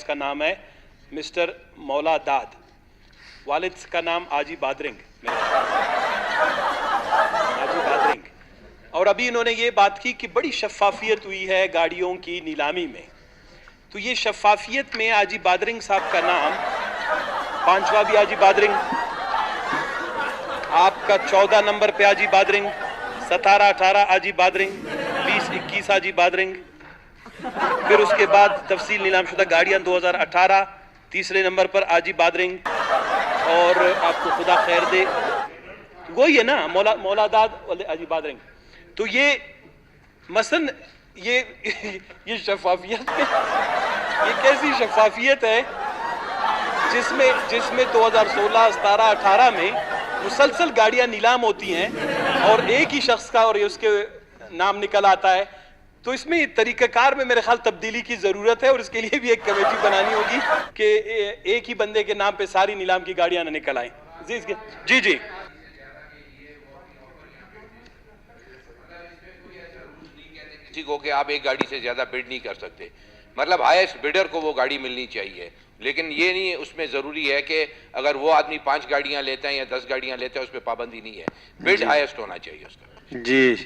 इसका नाम है मिस्टर मौला दाद, वालिद का नाम आजी बादरिंग, आजी बादरिंग। और अभी इन्होंने ये बात की कि बड़ी शफाफियत हुई है गाड़ियों की नीलामी में। तो ये शफाफियत में आजी बादरिंग साहब का नाम, पांचवा भी आजी बादरिंग, आपका 14 नंबर पे आजी बादरिंग, 17-18 आजी बादरिंग, 20-21 आजी बादरिंग, फिर उसके बाद तफसील नीलामशुदा गाड़ियां 2018 तीसरे नंबर पर आजी बादरिंग। और आपको खुदा खैर दे, वही है ना मौलादाद वाले आजी बादरिंग। तो ये मसलन ये शफाफियत ये कैसी शफाफियत है जिसमें 2016, 17, 18 में मुसलसल गाड़ियां नीलाम होती हैं और एक ही शख्स का और उसके नाम निकल आता है। तो इसमें तरीक़ाकार में मेरे ख्याल तब्दीली की ज़रूरत है और इसके लिए भी एक कमेटी बनानी होगी कि एक ही बंदे के नाम पे सारी नीलाम की गाड़ियां ना निकल आएं। जी जी किसी को कि आप एक गाड़ी से ज़्यादा बिड नहीं कर सकते, मतलब हाईएस्ट बिडर को वो गाड़ी मिलनी चाहिए। लेकिन ये नहीं, उसमें ज़रूरी है कि अगर वो आदमी 5 गाड़ियां लेता है या 10 गाड़ियां लेता है उस पर पाबंदी नहीं है, बिड हाईएस्ट होना चाहिए उसका। जी।